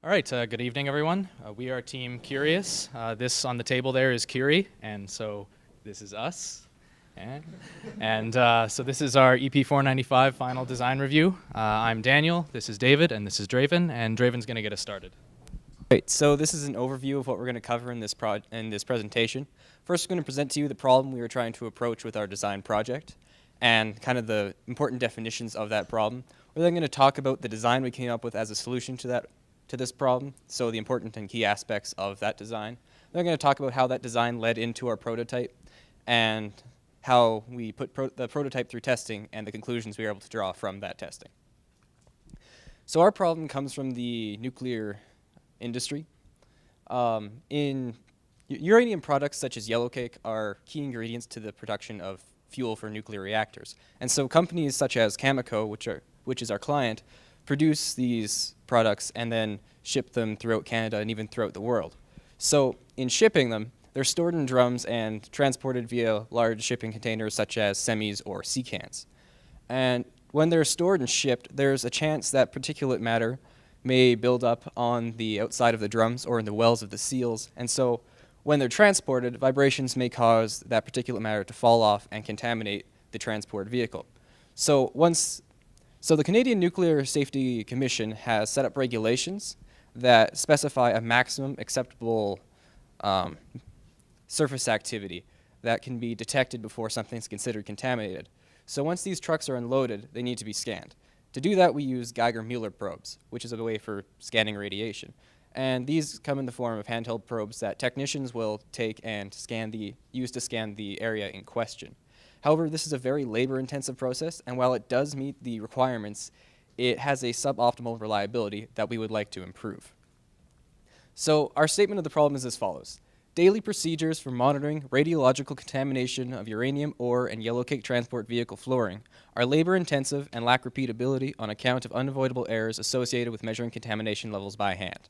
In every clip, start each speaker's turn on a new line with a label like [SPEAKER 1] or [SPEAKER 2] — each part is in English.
[SPEAKER 1] All right, good evening, everyone. We are Team CurieUS. This on the table there is Curie, and so this is us. So this is our EP495 final design review. I'm Daniel, this is David, and this is Draven, and Draven's going to get us started.
[SPEAKER 2] Great, so this is an overview of what we're going to cover in this presentation. First, we're going to present to you the problem we were trying to approach with our design project and kind of the important definitions of that problem. We're then going to talk about the design we came up with as a solution to this problem, so the important and key aspects of that design. Then we're going to talk about how that design led into our prototype and how we put the prototype through testing and the conclusions we were able to draw from that testing. So our problem comes from the nuclear industry. Uranium products such as yellowcake are key ingredients to the production of fuel for nuclear reactors. And so companies such as Cameco, which is our client, produce these products and then ship them throughout Canada and even throughout the world. So in shipping them, they're stored in drums and transported via large shipping containers such as semis or sea cans. And when they're stored and shipped, there's a chance that particulate matter may build up on the outside of the drums or in the wells of the seals. And so when they're transported, vibrations may cause that particulate matter to fall off and contaminate the transport vehicle. So the Canadian Nuclear Safety Commission has set up regulations that specify a maximum acceptable surface activity that can be detected before something's considered contaminated. So once these trucks are unloaded, they need to be scanned. To do that, we use Geiger-Müller probes, which is a way for scanning radiation. And these come in the form of handheld probes that technicians will take and use to scan the area in question. However, this is a very labor-intensive process, and while it does meet the requirements, it has a suboptimal reliability that we would like to improve. So our statement of the problem is as follows. Daily procedures for monitoring radiological contamination of uranium ore and yellowcake transport vehicle flooring are labor-intensive and lack repeatability on account of unavoidable errors associated with measuring contamination levels by hand.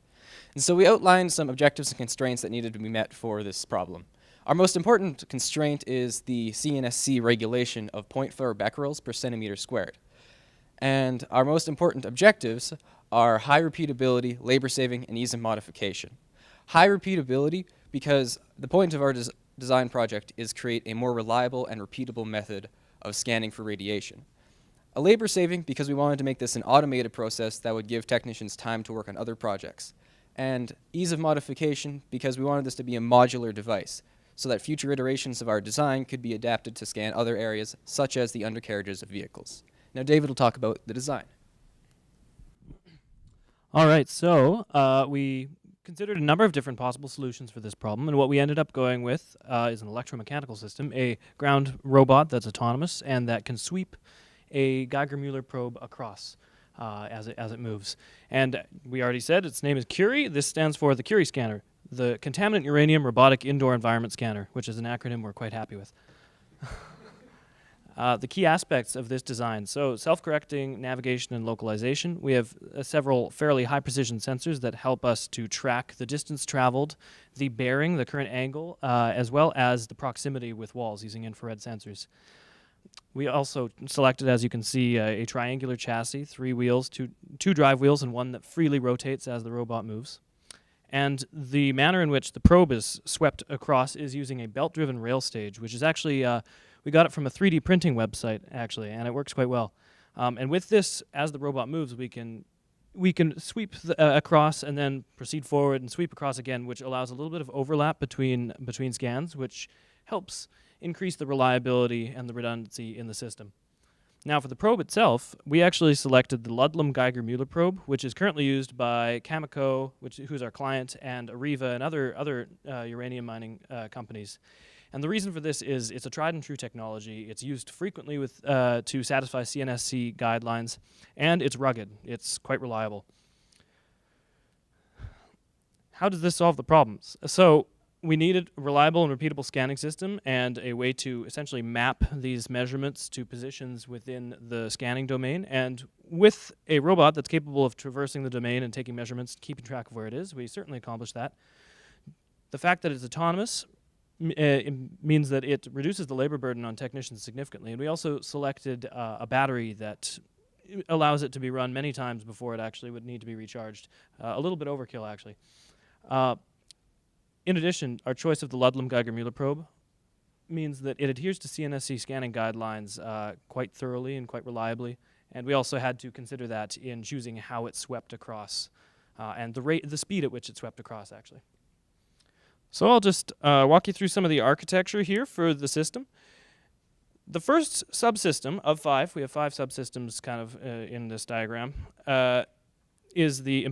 [SPEAKER 2] And so we outlined some objectives and constraints that needed to be met for this problem. Our most important constraint is the CNSC regulation of 0.4 becquerels per centimeter squared. And our most important objectives are high repeatability, labor saving, and ease of modification. High repeatability because the point of our design project is create a more reliable and repeatable method of scanning for radiation. A labor saving because we wanted to make this an automated process that would give technicians time to work on other projects. And ease of modification because we wanted this to be a modular device, so that future iterations of our design could be adapted to scan other areas, such as the undercarriages of vehicles. Now David will talk about the design.
[SPEAKER 3] All right, so we considered a number of different possible solutions for this problem, and what we ended up going with is an electromechanical system, a ground robot that's autonomous and that can sweep a Geiger-Müller probe across as it moves. And we already said its name is Curie. This stands for the Curie scanner, the Contaminant Uranium Robotic Indoor Environment Scanner, which is an acronym we're quite happy with. The key aspects of this design, so self-correcting navigation and localization. We have several fairly high-precision sensors that help us to track the distance traveled, the bearing, the current angle, as well as the proximity with walls using infrared sensors. We also selected, as you can see, a triangular chassis, 3 wheels, two drive wheels, and one that freely rotates as the robot moves. And the manner in which the probe is swept across is using a belt-driven rail stage, which is actually, we got it from a 3D printing website, actually, and it works quite well. And with this, as the robot moves, we can sweep across and then proceed forward and sweep across again, which allows a little bit of overlap between scans, which helps increase the reliability and the redundancy in the system. Now for the probe itself, we actually selected the Ludlam Geiger-Müller probe, which is currently used by Cameco, who's our client, and Areva and other uranium mining companies. And the reason for this is it's a tried and true technology. It's used frequently to satisfy CNSC guidelines, and it's rugged. It's quite reliable. How does this solve the problems? So we needed a reliable and repeatable scanning system and a way to essentially map these measurements to positions within the scanning domain. And with a robot that's capable of traversing the domain and taking measurements, keeping track of where it is, we certainly accomplished that. The fact that it's autonomous it means that it reduces the labor burden on technicians significantly. And we also selected a battery that allows it to be run many times before it actually would need to be recharged. A little bit overkill, actually. In addition, our choice of the Ludlam Geiger-Müller probe means that it adheres to CNSC scanning guidelines quite thoroughly and quite reliably, and we also had to consider that in choosing how it swept across and the speed at which it swept across, actually. So I'll just walk you through some of the architecture here for the system. The first subsystem of 5, we have 5 subsystems kind of in this diagram, is the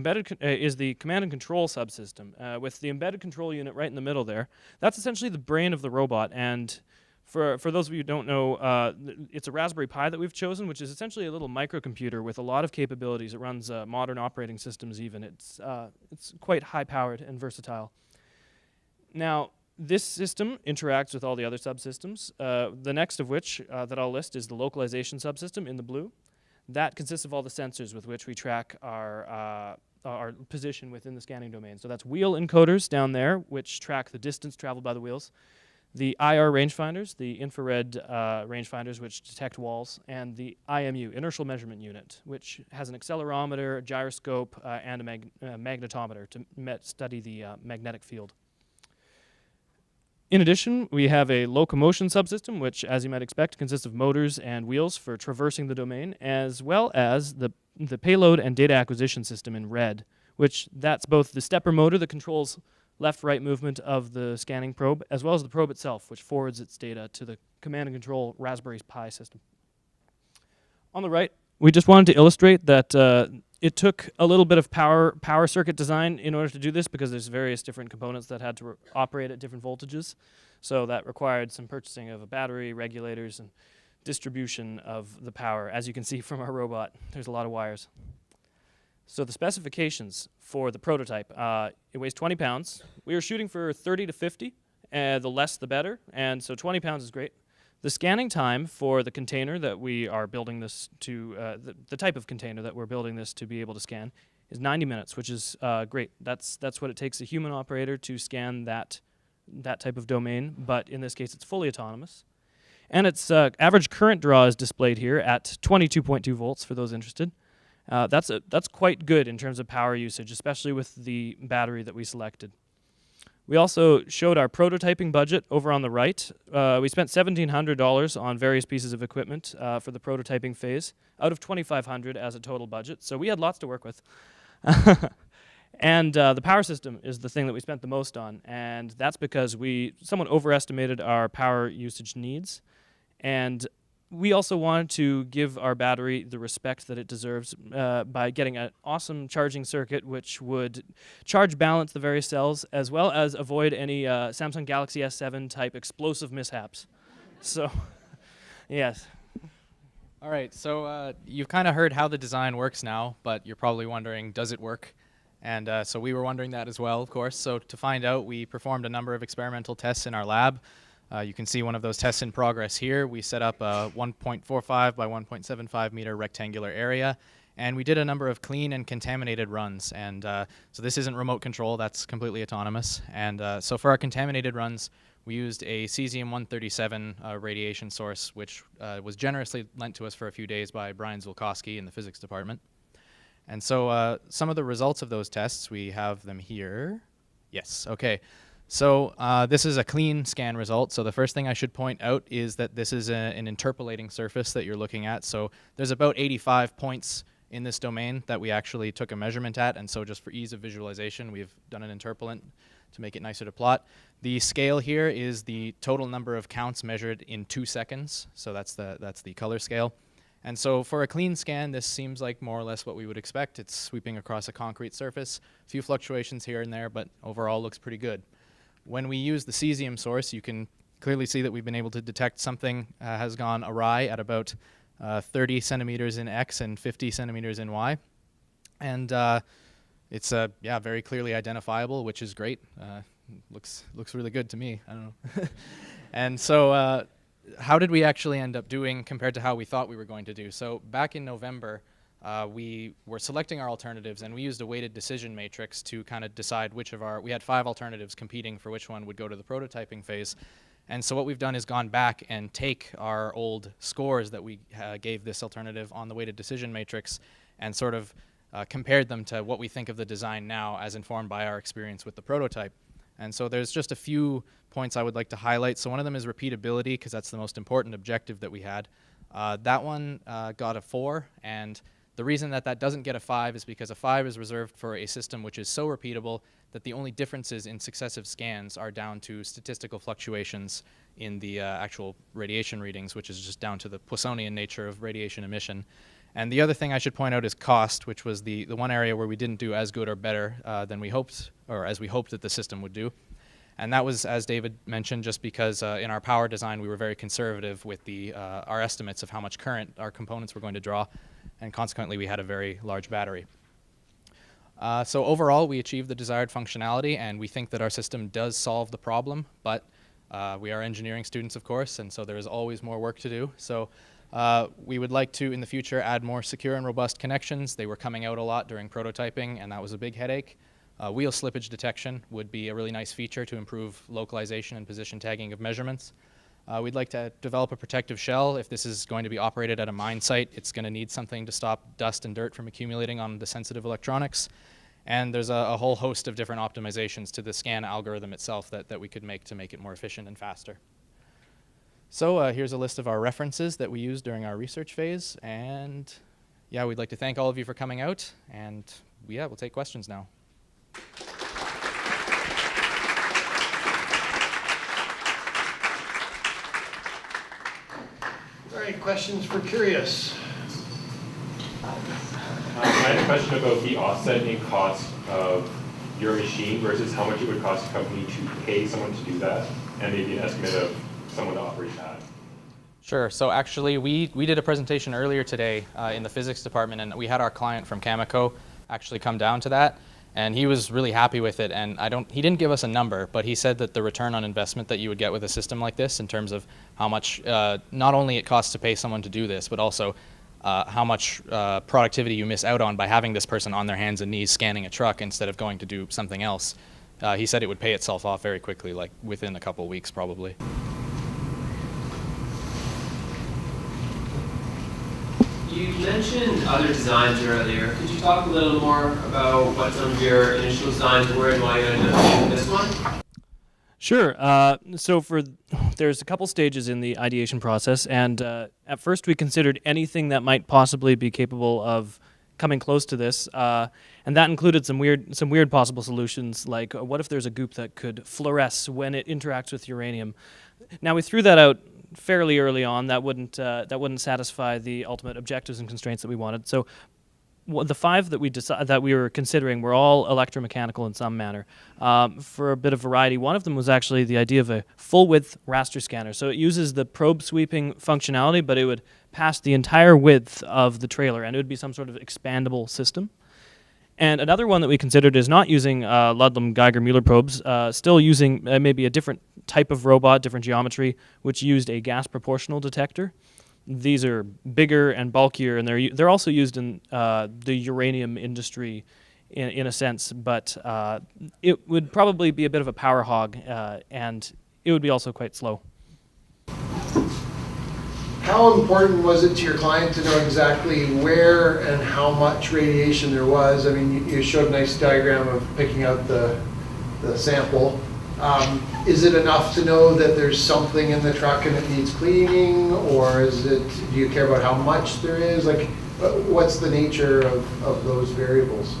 [SPEAKER 3] command and control subsystem with the embedded control unit right in the middle there. That's essentially the brain of the robot, and for those of you who don't know, it's a Raspberry Pi that we've chosen, which is essentially a little microcomputer with a lot of capabilities. It runs modern operating systems even. It's quite high-powered and versatile. Now, this system interacts with all the other subsystems, the next of which that I'll list is the localization subsystem in the blue. That consists of all the sensors with which we track our position within the scanning domain. So that's wheel encoders down there, which track the distance traveled by the wheels, the IR rangefinders, the infrared rangefinders, which detect walls, and the IMU, inertial measurement unit, which has an accelerometer, a gyroscope, and a magnetometer to study the magnetic field. In addition, we have a locomotion subsystem, which, as you might expect, consists of motors and wheels for traversing the domain, as well as the payload and data acquisition system in red, which that's both the stepper motor that controls left-right movement of the scanning probe, as well as the probe itself, which forwards its data to the command and control Raspberry Pi system. On the right, we just wanted to illustrate that it took a little bit of power circuit design in order to do this, because there's various different components that had to operate at different voltages. So that required some purchasing of a battery, regulators, and distribution of the power. As you can see from our robot, there's a lot of wires. So the specifications for the prototype, it weighs 20 pounds. We were shooting for 30 to 50, the less the better, and so 20 pounds is great. The scanning time for the container that we are building this to, the type of container that we're building this to be able to scan, is 90 minutes, which is great. That's what it takes a human operator to scan that type of domain, but in this case it's fully autonomous. And its average current draw is displayed here at 22.2 volts for those interested. That's quite good in terms of power usage, especially with the battery that we selected. We also showed our prototyping budget over on the right. We spent $1,700 on various pieces of equipment for the prototyping phase, out of $2,500 as a total budget. So we had lots to work with. And the power system is the thing that we spent the most on, and that's because we somewhat overestimated our power usage needs. And we also wanted to give our battery the respect that it deserves by getting an awesome charging circuit which would charge balance the various cells, as well as avoid any Samsung Galaxy S7 type explosive mishaps. So, yes.
[SPEAKER 1] All right, so you've kind of heard how the design works now, but you're probably wondering, does it work? And so we were wondering that as well, of course. So to find out, we performed a number of experimental tests in our lab. You can see one of those tests in progress here. We set up a 1.45 by 1.75 meter rectangular area, and we did a number of clean and contaminated runs. And so this isn't remote control, that's completely autonomous. And so for our contaminated runs, we used a cesium-137 radiation source, which was generously lent to us for a few days by Brian Zulkowski in the physics department. And so some of the results of those tests, we have them here. Yes, okay. So this is a clean scan result. So the first thing I should point out is that this is an interpolating surface that you're looking at. So there's about 85 points in this domain that we actually took a measurement at. And so just for ease of visualization, we've done an interpolant to make it nicer to plot. The scale here is the total number of counts measured in 2 seconds. So that's the color scale. And so for a clean scan, this seems like more or less what we would expect. It's sweeping across a concrete surface, a few fluctuations here and there, but overall looks pretty good. When we use the cesium source, you can clearly see that we've been able to detect something has gone awry at about 30 centimeters in X and 50 centimeters in Y. And it's very clearly identifiable, which is great. Looks really good to me. I don't know. And so how did we actually end up doing compared to how we thought we were going to do? So back in November, we were selecting our alternatives, and we used a weighted decision matrix to kind of decide which of we had 5 alternatives competing for which one would go to the prototyping phase. And so what we've done is gone back and take our old scores that we gave this alternative on the weighted decision matrix and sort of compared them to what we think of the design now as informed by our experience with the prototype. And so there's just a few points I would like to highlight. So one of them is repeatability, because that's the most important objective that we had. That one got a 4, and the reason that that doesn't get a 5 is because a 5 is reserved for a system which is so repeatable that the only differences in successive scans are down to statistical fluctuations in the actual radiation readings, which is just down to the Poissonian nature of radiation emission. And the other thing I should point out is cost, which was the one area where we didn't do as good or better than we hoped, or as we hoped that the system would do. And that was, as David mentioned, just because in our power design we were very conservative with our estimates of how much current our components were going to draw, and consequently we had a very large battery. So overall we achieved the desired functionality, and we think that our system does solve the problem, but we are engineering students, of course, and so there is always more work to do. So we would like to, in the future, add more secure and robust connections. They were coming out a lot during prototyping, and that was a big headache. Wheel slippage detection would be a really nice feature to improve localization and position tagging of measurements. We'd like to develop a protective shell. If this is going to be operated at a mine site, it's going to need something to stop dust and dirt from accumulating on the sensitive electronics. And there's a whole host of different optimizations to the scan algorithm itself that we could make to make it more efficient and faster. So here's a list of our references that we used during our research phase. And yeah, we'd like to thank all of you for coming out. And yeah, we'll take questions now.
[SPEAKER 4] All right, questions for CurieUS?
[SPEAKER 5] I had a question about the offsetting cost of your machine versus how much it would cost a company to pay someone to do that, and maybe an estimate of someone to operate that.
[SPEAKER 1] Sure. So actually, we did a presentation earlier today in the physics department, and we had our client from Cameco actually come down to that, and he was really happy with it. And he didn't give us a number, but he said that the return on investment that you would get with a system like this, in terms of how much not only it costs to pay someone to do this, but also how much productivity you miss out on by having this person on their hands and knees scanning a truck instead of going to do something else. He said it would pay itself off very quickly, like within a couple weeks probably.
[SPEAKER 6] You mentioned other designs earlier. Could you talk a little more about what some of your initial designs were and why you ended up using this one?
[SPEAKER 3] Sure. So there's a couple stages in the ideation process, and at first we considered anything that might possibly be capable of coming close to this, and that included some weird possible solutions, like what if there's a goop that could fluoresce when it interacts with uranium. Now we threw that out fairly early on. That wouldn't satisfy the ultimate objectives and constraints that we wanted. So the 5 that we were considering were all electromechanical in some manner. For a bit of variety, one of them was actually the idea of a full-width raster scanner. So it uses the probe sweeping functionality, but it would pass the entire width of the trailer, and it would be some sort of expandable system. And another one that we considered is not using Ludlam Geiger-Muller probes, still using maybe a different type of robot, different geometry, which used a gas proportional detector. These are bigger and bulkier, and they're also used in the uranium industry in a sense, but it would probably be a bit of a power hog, and it would be also quite slow.
[SPEAKER 4] How important was it to your client to know exactly where and how much radiation there was? I mean, you showed a nice diagram of picking out the sample. Is it enough to know that there's something in the truck and it needs cleaning, or do you care about how much there is? Like, what's the nature of those variables?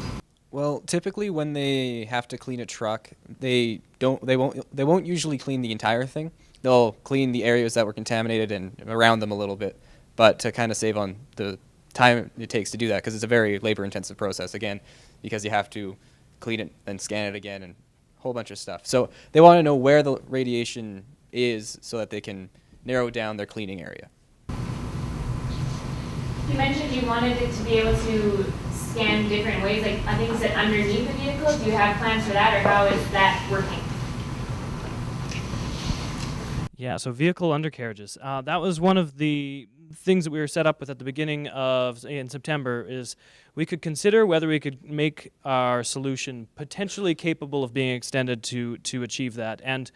[SPEAKER 2] Well, typically when they have to clean a truck, they won't usually clean the entire thing. They'll clean the areas that were contaminated and around them a little bit, but to kind of save on the time it takes to do that, because it's a very labor-intensive process, again, because you have to clean it and scan it again and a whole bunch of stuff. So they want to know where the radiation is so that they can narrow down their cleaning area.
[SPEAKER 7] You mentioned you wanted it to be able to scan different ways, like I think you said underneath the vehicle. Do you have plans for that, or how is that working?
[SPEAKER 3] Yeah, so vehicle undercarriages. That was one of the things that we were set up with at the beginning in September, is we could consider whether we could make our solution potentially capable of being extended to achieve that. And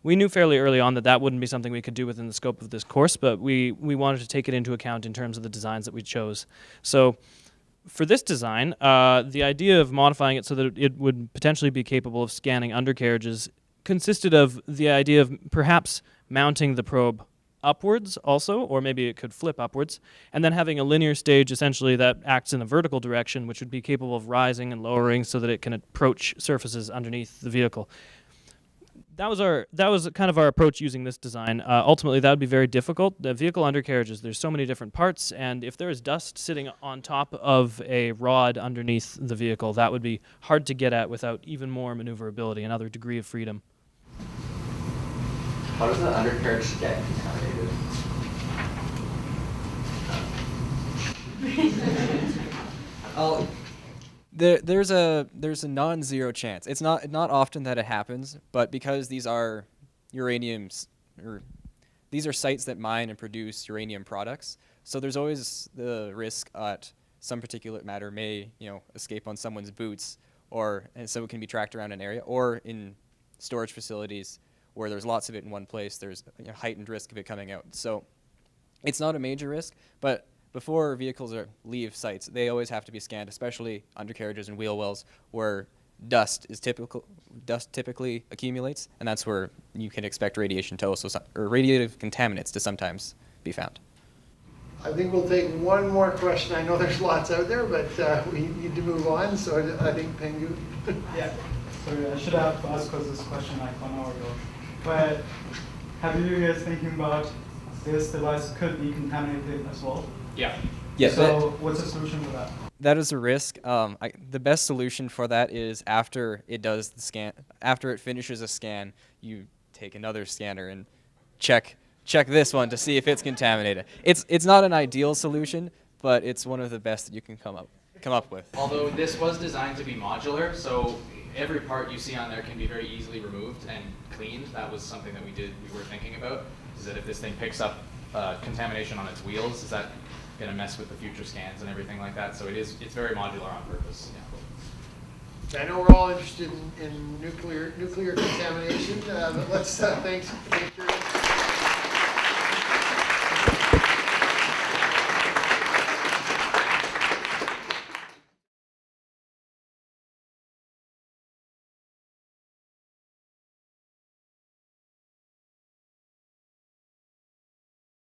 [SPEAKER 3] we knew fairly early on that that wouldn't be something we could do within the scope of this course, but we wanted to take it into account in terms of the designs that we chose. So for this design, the idea of modifying it so that it would potentially be capable of scanning undercarriages consisted of the idea of perhaps mounting the probe upwards also, or maybe it could flip upwards, and then having a linear stage essentially that acts in a vertical direction, which would be capable of rising and lowering so that it can approach surfaces underneath the vehicle. That was kind of our approach using this design. Ultimately, that would be very difficult. The vehicle undercarriages, there's so many different parts, and if there is dust sitting on top of a rod underneath the vehicle, that would be hard to get at without even more maneuverability, another degree of freedom.
[SPEAKER 8] How does the undercarriage get contaminated? Oh,
[SPEAKER 2] There's a non-zero chance. It's not often that it happens, but because these are uraniums, or these are sites that mine and produce uranium products, so there's always the risk that some particulate matter may escape on someone's boots, and so it can be tracked around an area, or in storage facilities where there's lots of it in one place, there's heightened risk of it coming out. So it's not a major risk, but before vehicles leave sites, they always have to be scanned, especially undercarriages and wheel wells, where dust typically accumulates, and that's where you can expect radiation to also, or radiative contaminants to sometimes be found.
[SPEAKER 4] I think we'll take one more question. I know there's lots out there, but we need to move on, so I think Pengu.
[SPEAKER 9] Yeah, sorry, I should have asked this question like 1 hour ago. But have you guys thinking about this device could be contaminated as well?
[SPEAKER 1] Yeah.
[SPEAKER 2] Yeah.
[SPEAKER 9] So what's the solution for that?
[SPEAKER 2] That is a risk. The best solution for that is after it does the scan, after it finishes a scan, you take another scanner and check this one to see if it's contaminated. It's not an ideal solution, but it's one of the best that you can come up with.
[SPEAKER 1] Although this was designed to be modular, so every part you see on there can be very easily removed and cleaned. That was something that we were thinking about, is that if this thing picks up contamination on its wheels, is that going to mess with the future scans and everything like that? So it's very modular on purpose. Yeah.
[SPEAKER 4] I know we're all interested in nuclear contamination, but let's thank you.